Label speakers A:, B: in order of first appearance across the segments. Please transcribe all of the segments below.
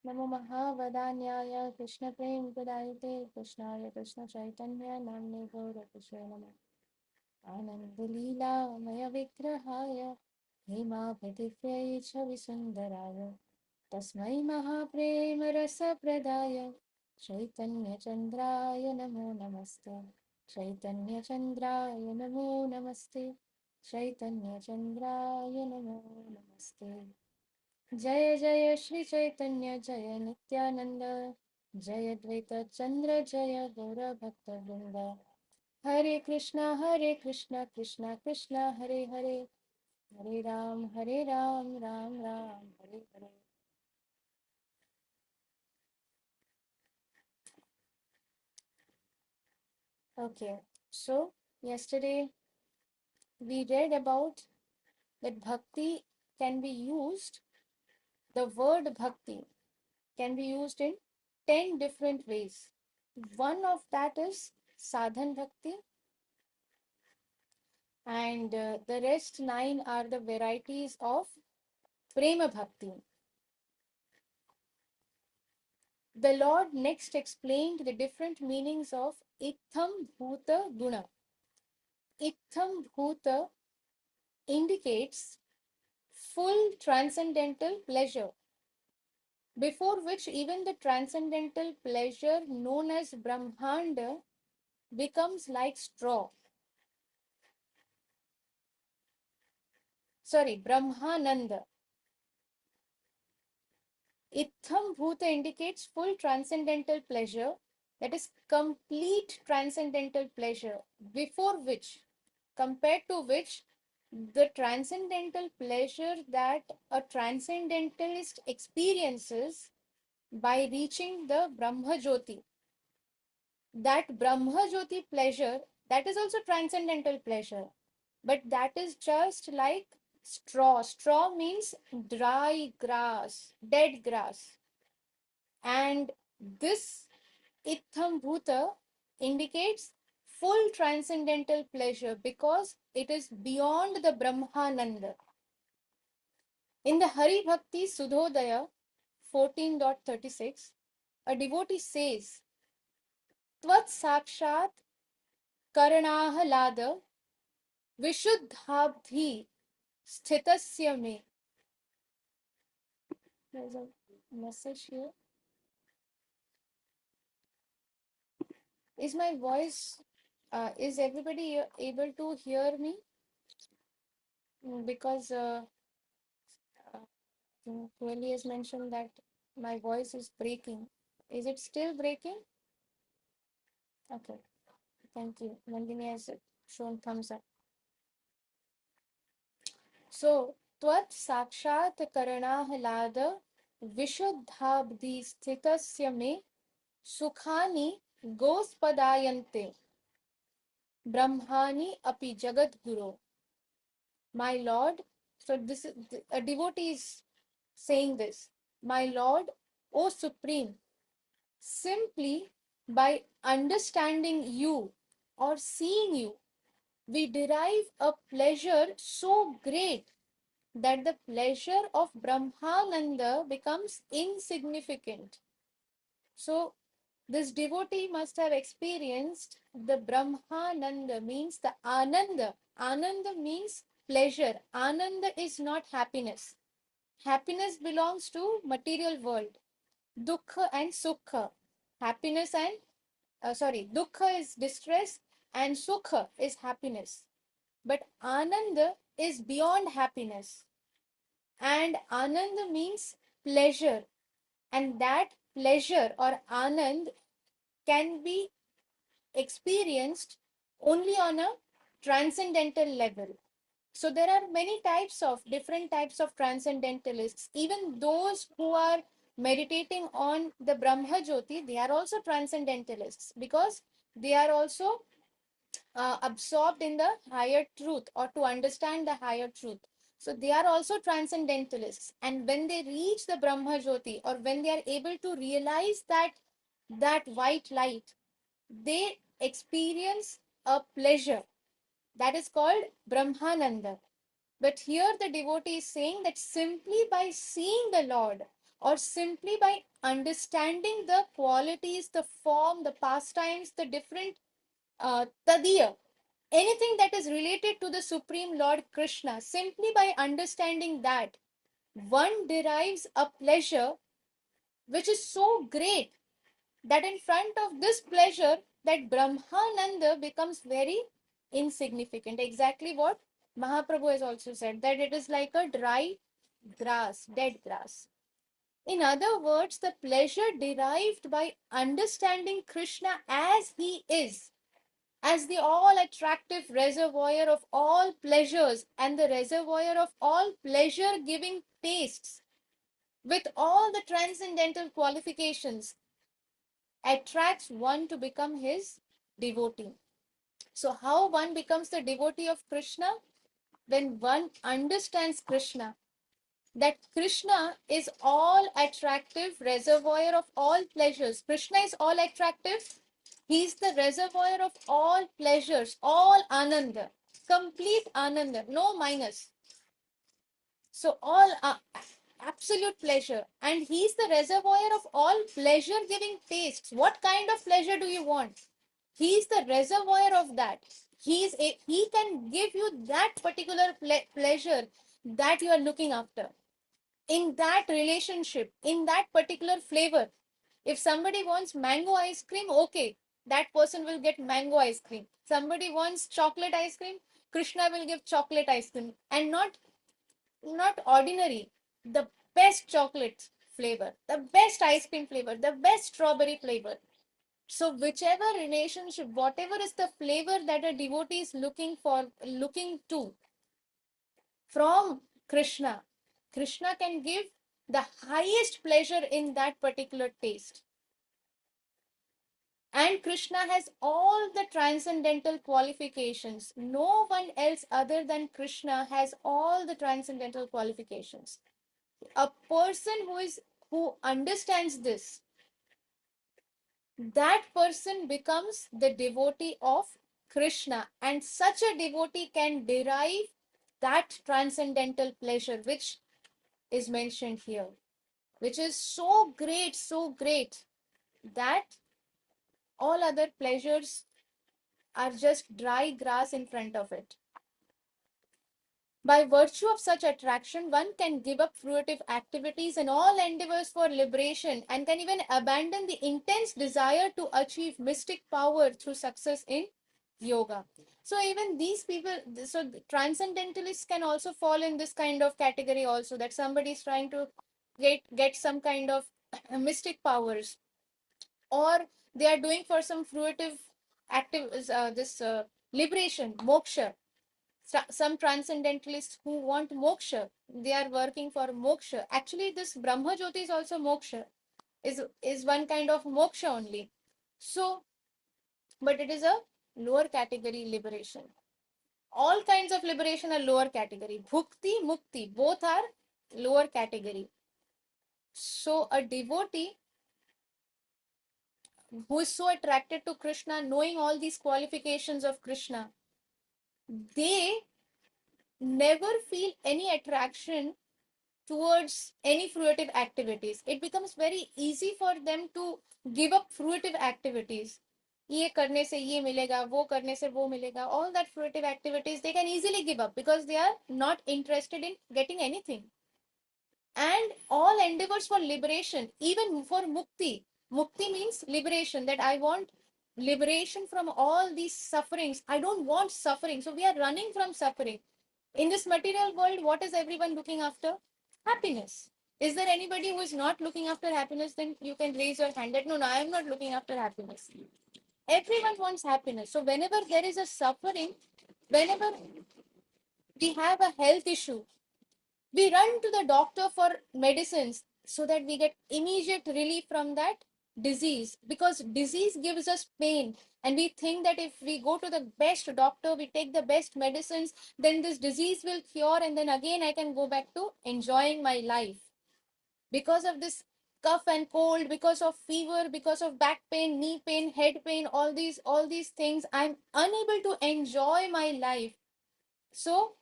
A: नमो महावदान्याय कृष्णप्रेमप्रदायते कृष्णाय कृष्णचैतन्य नाम्ने गौरकृष्णे नमः। आनन्दलीलामयविग्रहाय हेमाभृदिव्यै च विसुन्दराय तस्मै महाप्रेमरसप्रदाय चैतन्यचन्द्राय नमो नमस्ते। चैतन्यचन्द्राय नमो नमस्ते। चैतन्यचन्द्राय नमो नमस्ते। जय जय श्री चैतन्य जय नित्यानंद। जय द्वैत चंद्र जय गौरभक्तवृंद। हरे कृष्णा कृष्णा कृष्णा हरे हरे, हरे Ram Ram Ram Hare Hare. Okay, so yesterday we read about that bhakti can be used, the word bhakti can be used in 10 different ways. One of that is sadhan bhakti, and the rest 9 are the varieties of prema bhakti. The Lord next explained the different meanings of itham bhuta guna. Itham bhuta indicates full transcendental pleasure, before which even the transcendental pleasure known as Brahmanda becomes like straw. Sorry, Brahmananda. Itham Bhuta indicates full transcendental pleasure, that is, complete transcendental pleasure, before which, compared to which, the transcendental pleasure that a transcendentalist experiences by reaching the Brahma Jyoti, that Brahma Jyoti pleasure, that is also transcendental pleasure, but that is just like straw. Straw means dry grass, dead grass. And this Itham Bhuta indicates full transcendental pleasure because it is beyond the Brahmananda. In the Hari Bhakti Sudhodaya 14.36, a devotee says, Tvat Sakshat Karanahalada Vishuddhabdhi Sthitasya Me. There's a message here. Is my voice, is everybody able to hear me? Because Kuali has mentioned that my voice is breaking. Is it still breaking? Okay, thank you. Nandini has shown thumbs up. So, Tvat Sakshat Karanahalada Vishuddhabdi Sthitasya Me Sukhani Gospadayante Brahmani Api Jagat Guru. My Lord, so this is a devotee is saying this. My Lord, O Supreme, simply by understanding you or seeing you, we derive a pleasure so great that the pleasure of Brahmananda becomes insignificant. So, this devotee must have experienced the Brahmananda, means the Ananda. Ananda means pleasure. Ananda is not happiness. Happiness belongs to material world. Dukkha and Sukha. Happiness and Dukkha is distress and Sukha is happiness. But Ananda is beyond happiness. And Ananda means pleasure. And that pleasure or Anand can be experienced only on a transcendental level. So there are many types of different types of transcendentalists. Even those who are meditating on the Brahma Jyoti, they are also transcendentalists because they are also absorbed in the higher truth or to understand the higher truth. So they are also transcendentalists. And when they reach the Brahma Jyoti or when they are able to realize that white light, they experience a pleasure that is called Brahmananda. But here the devotee is saying that simply by seeing the Lord or simply by understanding the qualities, the form, the pastimes, the different tadiya, anything that is related to the Supreme Lord Krishna, simply by understanding that, one derives a pleasure which is so great that in front of this pleasure, that Brahmananda becomes very insignificant. Exactly what Mahaprabhu has also said, that it is like a dry grass, dead grass. In other words, the pleasure derived by understanding Krishna as he is, as the all attractive reservoir of all pleasures and the reservoir of all pleasure giving tastes, with all the transcendental qualifications, attracts one to become his devotee. So, how one becomes the devotee of Krishna? When one understands Krishna, that Krishna is all attractive reservoir of all pleasures. Krishna is all attractive. He is the reservoir of all pleasures, all ananda, complete ananda, no minus. So all absolute pleasure, and he is the reservoir of all pleasure giving tastes. What kind of pleasure do you want? He is the reservoir of that. He can give you that particular pleasure that you are looking after, in that relationship, in that particular flavor. If somebody wants mango ice cream, okay, that person will get mango ice cream. Somebody wants chocolate ice cream, Krishna will give chocolate ice cream, and not ordinary, the best chocolate flavor, the best ice cream flavor, the best strawberry flavor. So whichever relationship, whatever is the flavor that a devotee is looking for, looking to from Krishna, Krishna can give the highest pleasure in that particular taste. And Krishna has all the transcendental qualifications. No one else other than Krishna has all the transcendental qualifications. A person who understands this, that person becomes the devotee of Krishna, and such a devotee can derive that transcendental pleasure which is mentioned here, which is so great that all other pleasures are just dry grass in front of it. By virtue of such attraction, one can give up fruitive activities and all endeavors for liberation, and can even abandon the intense desire to achieve mystic power through success in yoga. So even these people, so transcendentalists can also fall in this kind of category also, that somebody is trying to get some kind of mystic powers, or they are doing for some fruitive active this liberation, moksha. Some transcendentalists who want moksha, they are working for moksha. Actually, this Brahma Jyoti is also moksha, is one kind of moksha only. So, but it is a lower category liberation. All kinds of liberation are lower category. Bhukti, mukti, both are lower category. So, a devotee who is so attracted to Krishna, knowing all these qualifications of Krishna, they never feel any attraction towards any fruitive activities. It becomes very easy for them to give up fruitive activities. ये करने से ये मिलेगा, वो करने से वो मिलेगा. All that fruitive activities they can easily give up because they are not interested in getting anything. And all endeavors for liberation, even for mukti. Mukti means liberation, that I want liberation from all these sufferings. I don't want suffering. So we are running from suffering. In this material world, what is everyone looking after? Happiness. Is there anybody who is not looking after happiness? Then you can raise your hand that no, I am not looking after happiness. Everyone wants happiness. So whenever there is a suffering, whenever we have a health issue, we run to the doctor for medicines so that we get immediate relief from that disease, because disease gives us pain, and we think that if we go to the best doctor, we take the best medicines, then this disease will cure, and then again I can go back to enjoying my life. Because of this cough and cold, because of fever, because of back pain, knee pain, head pain, all these things, I'm unable to enjoy my life. So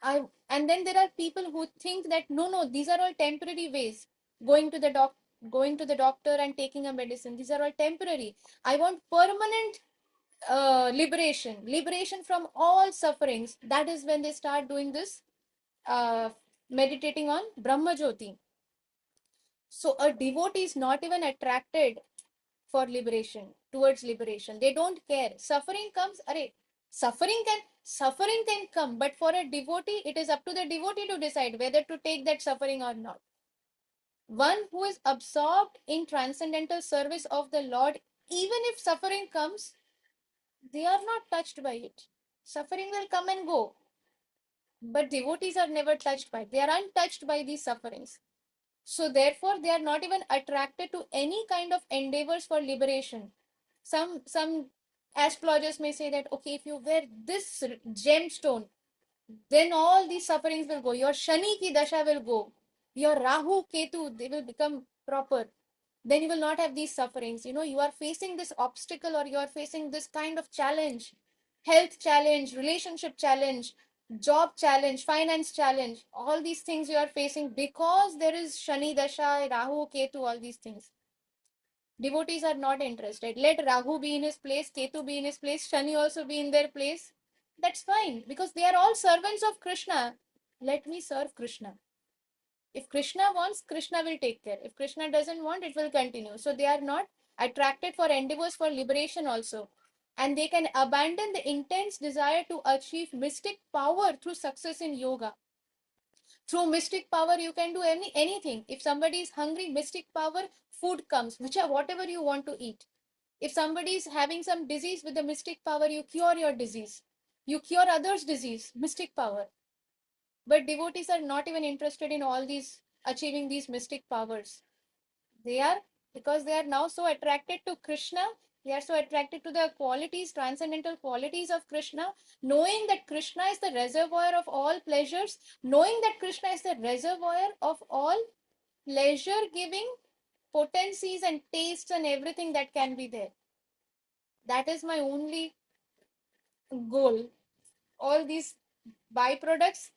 A: I and then there are people who think that no, these are all temporary ways. going to the doctor and taking a medicine. These are all temporary. I want permanent liberation from all sufferings. That is when they start doing this, meditating on Brahma Jyoti. So a devotee is not even attracted for liberation, towards liberation. They don't care. Suffering comes, suffering can come, but for a devotee, it is up to the devotee to decide whether to take that suffering or not. One who is absorbed in transcendental service of the Lord, even if suffering comes, they are not touched by it. Suffering will come and go, but devotees are never touched by it. They are untouched by these sufferings. So therefore, they are not even attracted to any kind of endeavors for liberation. Some astrologers may say that, okay, if you wear this gemstone, then all these sufferings will go. Your Shani ki dasha will go. Your Rahu, Ketu, they will become proper. Then you will not have these sufferings. You are facing this obstacle, or you are facing this kind of challenge, health challenge, relationship challenge, job challenge, finance challenge. All these things you are facing because there is Shani Dasha, Rahu, Ketu, all these things. Devotees are not interested. Let Rahu be in his place, Ketu be in his place, Shani also be in their place. That's fine, because they are all servants of Krishna. Let me serve Krishna. If Krishna wants, Krishna will take care. If Krishna doesn't want, it will continue. So they are not attracted for endeavors for liberation also. And they can abandon the intense desire to achieve mystic power through success in yoga. Through mystic power, you can do anything. If somebody is hungry, mystic power, food comes, whatever you want to eat. If somebody is having some disease, with the mystic power, you cure your disease. You cure others' disease, mystic power. But devotees are not even interested in all these, achieving these mystic powers. They are, because they are now so attracted to Krishna, they are so attracted to the qualities, transcendental qualities of Krishna, knowing that Krishna is the reservoir of all pleasures, knowing that Krishna is the reservoir of all pleasure giving potencies and tastes and everything that can be there. That is my only goal. All these byproducts,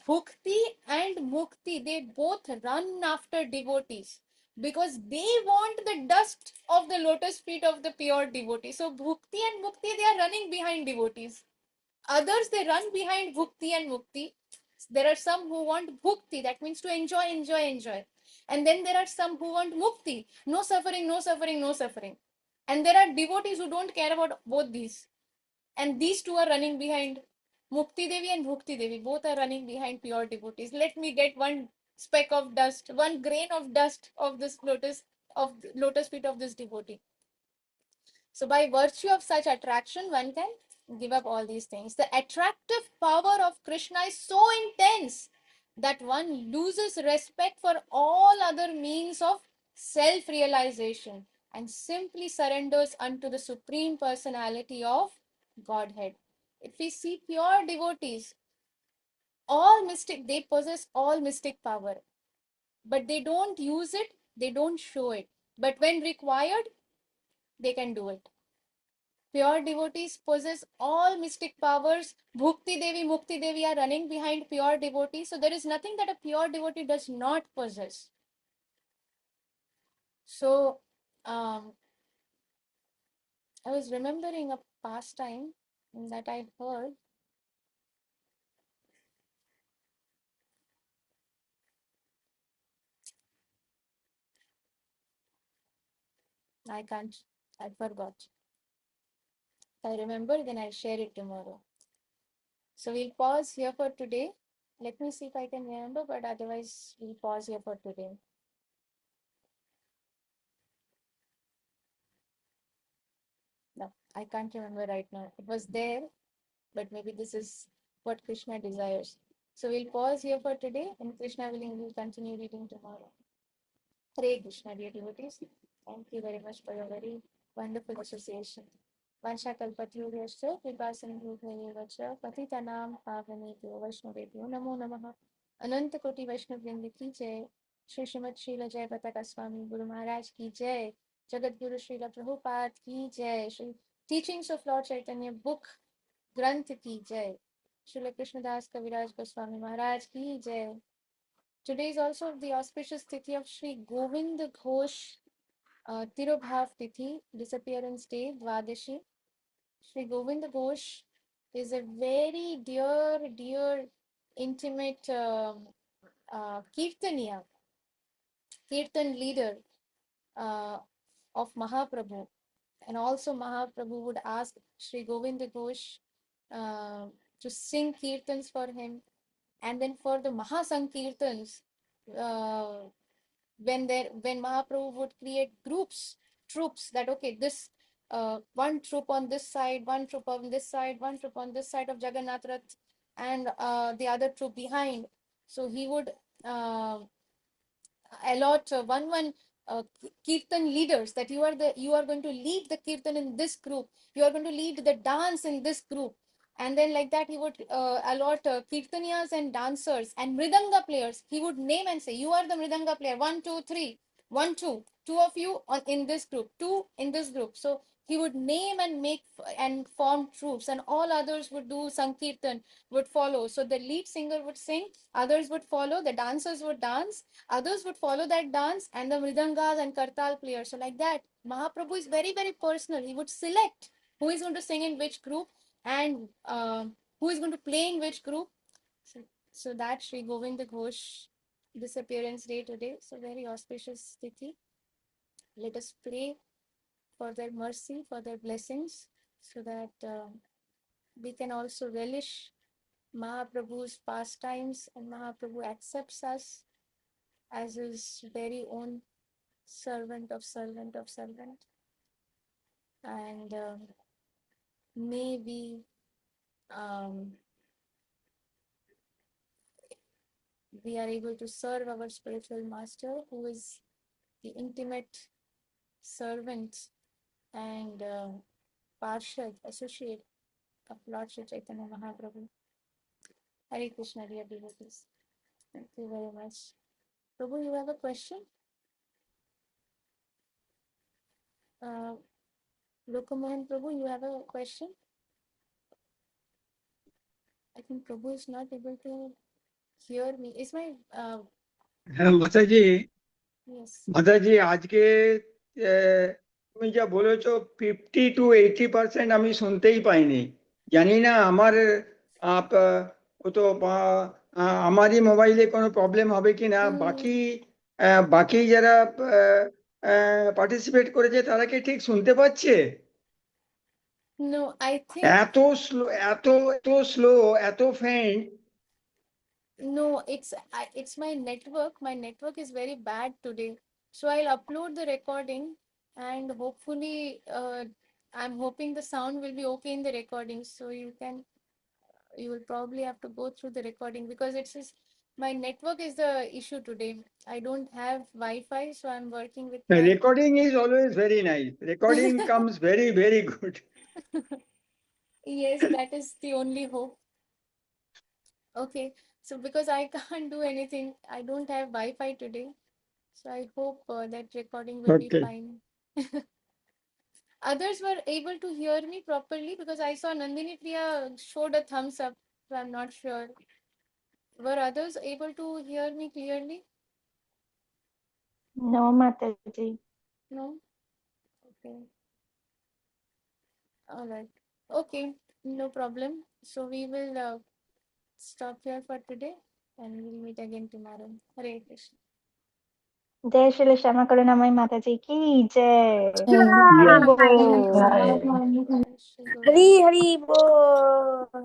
A: bhukti and mukti, they both run after devotees because they want the dust of the lotus feet of the pure devotee. So bhukti and mukti, they are running behind devotees. Others, they run behind bhukti and mukti. There are some who want bhukti, that means to enjoy, enjoy, enjoy. And then there are some who want mukti, no suffering, no suffering, no suffering. And there are devotees who don't care about both these. And these two are running behind. Mukti Devi and Bhukti Devi, both are running behind pure devotees. Let me get one speck of dust, one grain of dust of this lotus feet of this devotee. So by virtue of such attraction, one can give up all these things. The attractive power of Krishna is so intense that one loses respect for all other means of self-realization and simply surrenders unto the Supreme Personality of Godhead. If we see pure devotees, they possess all mystic power, but they don't use it, they don't show it. But when required, they can do it. Pure devotees possess all mystic powers. Bhukti Devi, Mukti Devi are running behind pure devotees. So there is nothing that a pure devotee does not possess. So I was remembering a pastime that I heard. I can't, I forgot. If I remember, then I'll share it tomorrow. So we'll pause here for today. Let me see if I can remember, but otherwise we'll pause here for today. No, I can't remember right now. It was there, but maybe this is what Krishna desires. So we'll pause here for today, and Krishna willing, we'll continue reading tomorrow. Hare Krishna, dear devotees. Thank you very much for your very wonderful association. वंशाकल्पतरुभ्यश्च कृपासिन्धुभ्यैव च पतितनां पावनेभ्यो वैष्णवेभ्यो नमो नमः. अनंत कोटि वैष्णव वृंद की जय. श्री श्रीमद श्रील जय पताका स्वामी गुरु महाराज की जय. जगत गुरु श्रील प्रभुपाद की जय. Shri teachings of Lord Chaitanya book ग्रंथ की जय. श्रील कृष्णदास कविराज गोस्वामी महाराज की जय. Today is also the auspicious Tithi of Sri Govind Ghosh Tirobhav Tithi, disappearance day, Dwadashi. Sri Govind Ghosh is a very dear, intimate Kirtaniya, Kirtan leader of Mahaprabhu. And also Mahaprabhu would ask Sri Govind Ghosh to sing Kirtans for him. And then for the Mahasankirtans, uh, when Mahaprabhu would create troops that okay, this one troop on this side, one troop on this side, one troop on this side of Jagannath Rath, and the other troop behind. So he would uh, allot one kirtan leaders, that you are going to lead the kirtan in this group, you are going to lead the dance in this group. And then like that he would allot kirtaniyas and dancers and mridanga players. He would name and say, you are the mridanga player, 1 2 3, 1 2 of you in this group, two in this group. So he would name and make and form troops, and all others would do sankirtan, would follow. So the lead singer would sing, others would follow, the dancers would dance, others would follow that dance, and the mridangas and kartal players. So like that, Mahaprabhu is very personal. He would select who is going to sing in which group, and who is going to play in which group. So that Sri Govind Ghosh disappearance day today. So very auspicious Tithi. Let us pray for their mercy, for their blessings, so that we can also relish Mahaprabhu's pastimes, and Mahaprabhu accepts us as his very own servant of servant. And may we are able to serve our spiritual master, who is the intimate servant and Parshad, associate of Lord Shri Chaitanya Mahaprabhu. Hare Krishna, dear devotees. Thank you very much. Prabhu, you have a question? Lokamohan Prabhu, you have a question? I think Prabhu is not able to hear me. Is my
B: হ্যাঁ মাতাজি,
A: yes.
B: মাতাজি আজকে তুমি যা বলেছো 50 to 80% আমি শুনতেই পাইনি। জানি না আমার ও তো আমারই মোবাইলে কোনো প্রবলেম হবে কি না। বাকি বাকি যারা পার্টিসিপেট করেছে তারা কি ঠিক শুনতে পাচ্ছে?
A: No, I think
B: এত স্লো, এত এত স্লো, এত faint.
A: no, it's my network. My network is very bad today. So I'll upload the recording, and hopefully I'm hoping the sound will be okay in the recording. So you will probably have to go through the recording, because it's just my network is the issue today. I don't have Wi-Fi, so I'm working with my
B: recording is always very nice, recording comes very very good.
A: yes, that is the only hope. Okay, so because I can't do anything, I don't have Wi-Fi today. So I hope that recording will be
B: okay,
A: fine. Others were able to hear me properly, because I saw Nandini Priya showed a thumbs up. So I'm not sure. Were others able to hear me clearly?
C: No, Mataji.
A: No? Okay. All right. Okay, no problem. So we will stop here for today, and we'll meet again tomorrow. Hare Krishna.
C: जय श्री श्यामा करुणामयी माताजी की जय।
D: जय
C: हरि
B: ইয়া
C: बोल।
A: Jai
D: बोल।
A: Shri Guru.
D: Hari Hari बोल।